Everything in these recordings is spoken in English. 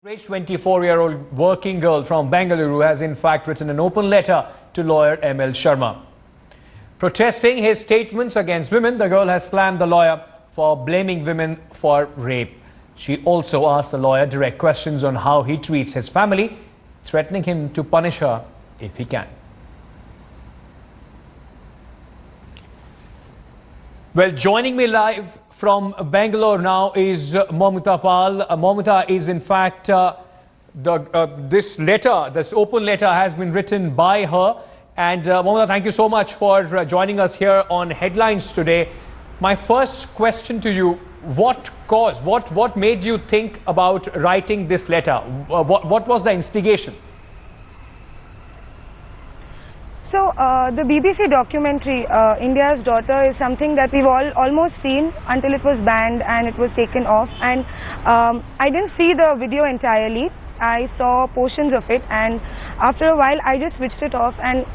Rich 24-year-old working girl from Bengaluru has in fact written an open letter to lawyer ML Sharma. Protesting his statements against women, the girl has slammed the lawyer for blaming women for rape. She also asked the lawyer direct questions on how he treats his family, threatening him to punish her if he can. Well, joining me live from Bangalore now is Momita Pal. Momita is in fact, this open letter has been written by her. And Momita, thank you so much for joining us here on Headlines today. My first question to you, what made you think about writing this letter? What was the instigation? So the BBC documentary, India's Daughter, is something that we've all almost seen until it was banned and it was taken off. And I didn't see the video entirely. I saw portions of it, and after a while I just switched it off, and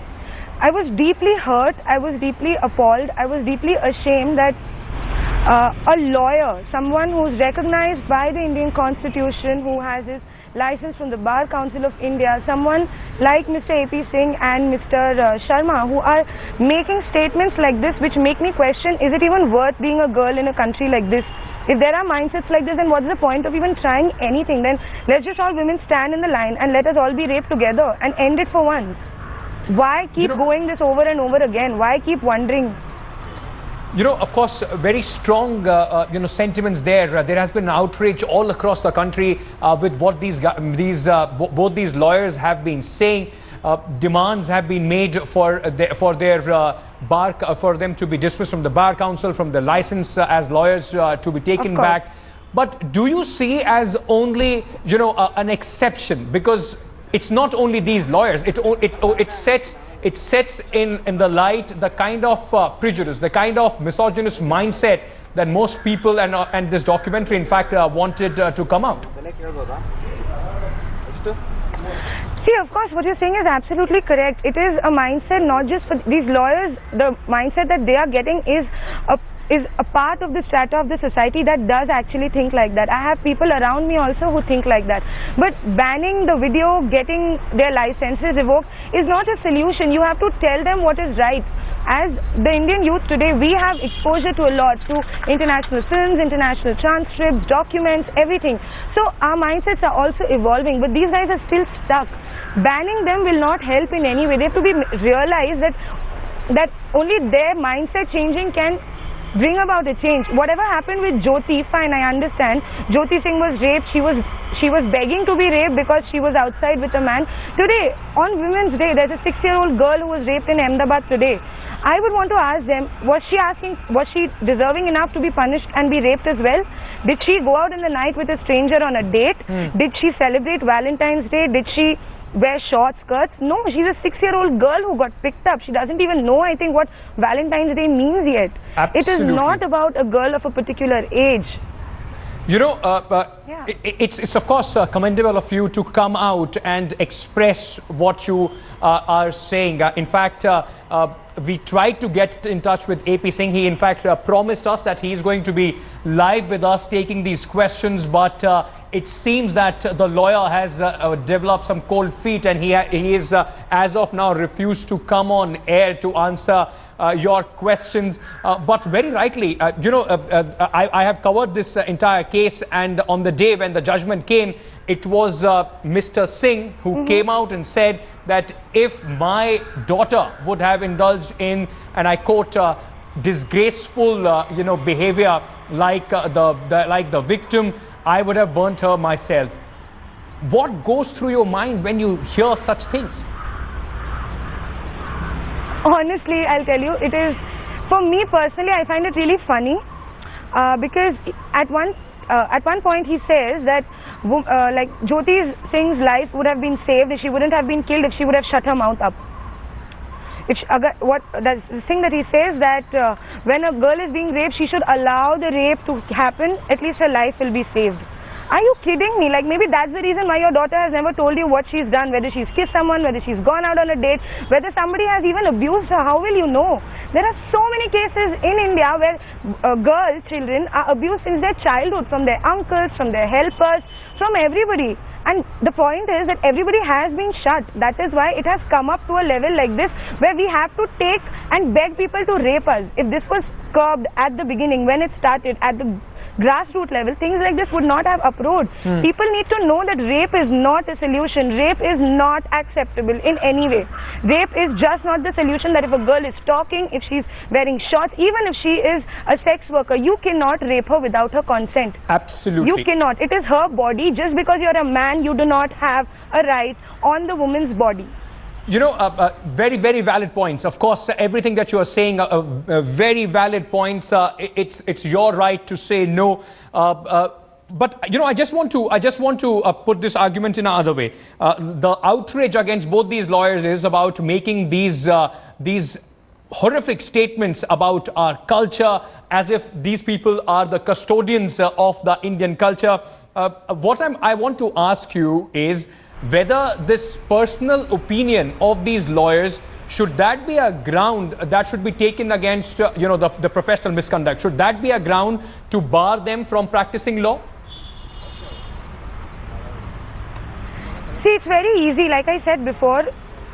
I was deeply hurt, I was deeply appalled, I was deeply ashamed that a lawyer, someone who's recognized by the Indian Constitution, who has his license from the Bar Council of India, someone like Mr. A.P. Singh and Mr. Sharma, who are making statements like this which make me question, is it even worth being a girl in a country like this? If there are mindsets like this, then what's the point of even trying anything? Then let's just all women stand in the line and let us all be raped together and end it for once. Why keep going this over and over again? Why keep wondering? Of course, very strong, sentiments there. There has been outrage all across the country with what both these lawyers have been saying. Demands have been made for them to be dismissed from the Bar Council, from the license as lawyers to be taken back. But do you see as only, an exception? Because it's not only these lawyers. It sets in the light the kind of prejudice, the kind of misogynist mindset that most people and this documentary, in fact, wanted to come out. See, of course, what you're saying is absolutely correct. It is a mindset not just for these lawyers. The mindset that they are getting is a part of the strata of the society that does actually think like that. I have people around me also who think like that. But banning the video, getting their licenses revoked is not a solution. You have to tell them what is right. As the Indian youth today, we have exposure to a lot, to international films, international transcripts, documents, everything. So our mindsets are also evolving, but these guys are still stuck. Banning them will not help in any way. They have to be realized that only their mindset changing can bring about a change. Whatever happened with Jyoti, fine, I understand. Jyoti Singh was raped. She was begging to be raped because she was outside with a man. Today, on Women's Day, there's a 6-year-old girl who was raped in Ahmedabad today. I would want to ask them, was she deserving enough to be punished and be raped as well? Did she go out in the night with a stranger on a date? Did she celebrate Valentine's Day? Did she wear short skirts? No, she's a 6-year-old girl who got picked up. She doesn't even know, I think, what Valentine's Day means yet. Absolutely. It is not about a girl of a particular age. It's of course commendable of you to come out and express what you are saying. In fact, we tried to get in touch with A.P. Singh. He in fact promised us that he is going to be live with us taking these questions, but it seems that the lawyer has developed some cold feet, and he is as of now refused to come on air to answer your questions. But very rightly, I have covered this entire case, and on the day when the judgment came, it was Mr. Singh who came out and said that if my daughter would have indulged in, and I quote, disgraceful behavior like the victim, I would have burnt her myself. What goes through your mind when you hear such things? Honestly, I'll tell you, it is, for me personally, I find it really funny because at one point he says that like Jyoti Singh's life would have been saved if she wouldn't have been killed, if she would have shut her mouth up. The thing that he says that when a girl is being raped, she should allow the rape to happen, at least her life will be saved. Are you kidding me? Like, maybe that's the reason why your daughter has never told you what she's done, whether she's kissed someone, whether she's gone out on a date, whether somebody has even abused her. How will you know? There are so many cases in India where children are abused since their childhood, from their uncles, from their helpers, from everybody. And the point is that everybody has been shut. That is why it has come up to a level like this, where we have to take and beg people to rape us. If this was curbed at the beginning, when it started at the grassroots level, things like this would not have approached. People need to know that rape is not a solution. Rape is not acceptable in any way. Rape is just not the solution. That if a girl is talking, if she's wearing shorts, even if she is a sex worker, you cannot rape her without her consent. Absolutely. You cannot. It is her body. Just because you're a man, you do not have a right on the woman's body. You know, very, very valid points. Of course, everything that you are saying, very valid points. It's your right to say no. But you know, I just want to put this argument in another way. The outrage against both these lawyers is about making these horrific statements about our culture, as if these people are the custodians of the Indian culture. What I want to ask you is whether this personal opinion of these lawyers, should that be a ground that should be taken against you know, the professional misconduct? Should that be a ground to bar them from practicing law? See, it's very easy. Like I said before,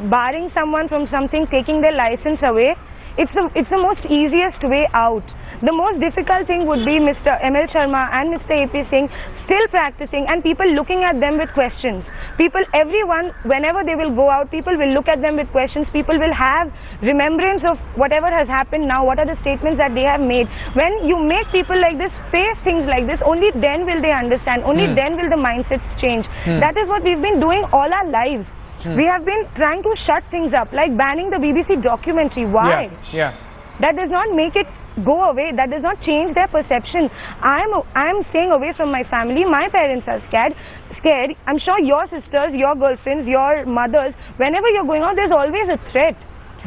barring someone from something, taking their license away, it's the most easiest way out. The most difficult thing would be Mr. ML Sharma and Mr. AP Singh still practicing, and people looking at them with questions. People, everyone, whenever they will go out, people will look at them with questions. People will have remembrance of whatever has happened now, what are the statements that they have made. When you make people like this face things like this, only then will they understand, only then will the mindsets change. That is what we've been doing all our lives. We have been trying to shut things up, like banning the BBC documentary. Why? Yeah. That does not make it go away. That does not change their perception. I'm staying away from my family. My parents are scared. I'm sure your sisters, your girlfriends, your mothers, whenever you're going out, there's always a threat.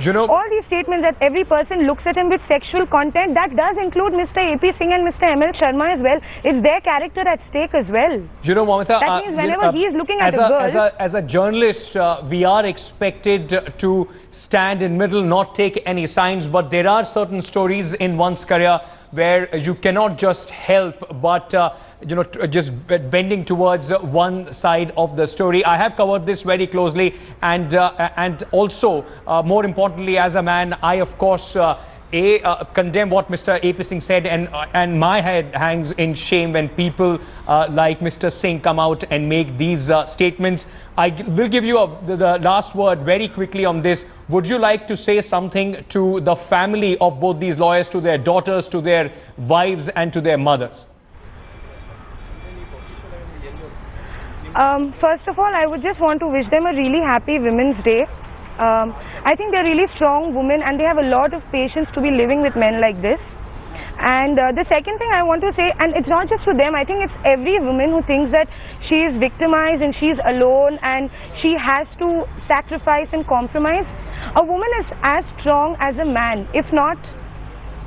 You know, all these statements that every person looks at him with sexual content, that does include Mr. AP Singh and Mr. ML Sharma as well. It's their character at stake as well. You know, Mamita, that means whenever he is looking at a girl, as a journalist, we are expected to stand in middle, not take any sides. But there are certain stories in one's career where you cannot just help but you know, just bending towards one side of the story. I have covered this very closely, and also more importantly, as a man, I of course condemn what Mr. AP Singh said, and my head hangs in shame when people like Mr. Singh come out and make these statements. I will give you the last word very quickly on this. Would you like to say something to the family of both these lawyers, to their daughters, to their wives, and to their mothers? First of all, I would just want to wish them a really happy Women's Day. I think they're really strong women, and they have a lot of patience to be living with men like this. And the second thing I want to say, and it's not just to them, I think it's every woman who thinks that she is victimized and she's alone and she has to sacrifice and compromise. A woman is as strong as a man, if not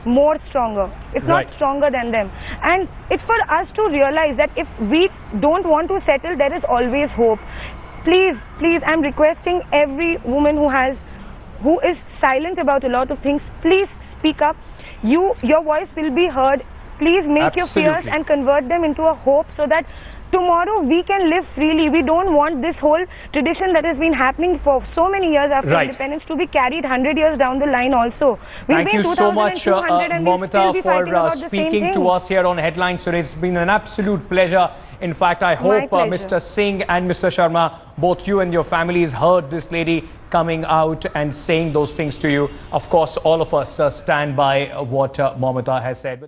more stronger, if not stronger than them. And it's for us to realize that if we don't want to settle, there is always hope. Please, I'm requesting every woman who is silent about a lot of things, please speak up. Your voice will be heard. Please make your fears and convert them into a hope, so that tomorrow we can live freely. We don't want this whole tradition that has been happening for so many years after independence to be carried 100 years down the line also. Thank you so much, Mamita, for speaking to us here on Headlines today. It's been an absolute pleasure. In fact, I hope Mr. Singh and Mr. Sharma, both you and your families, heard this lady coming out and saying those things to you. Of course, all of us stand by what Mamita has said.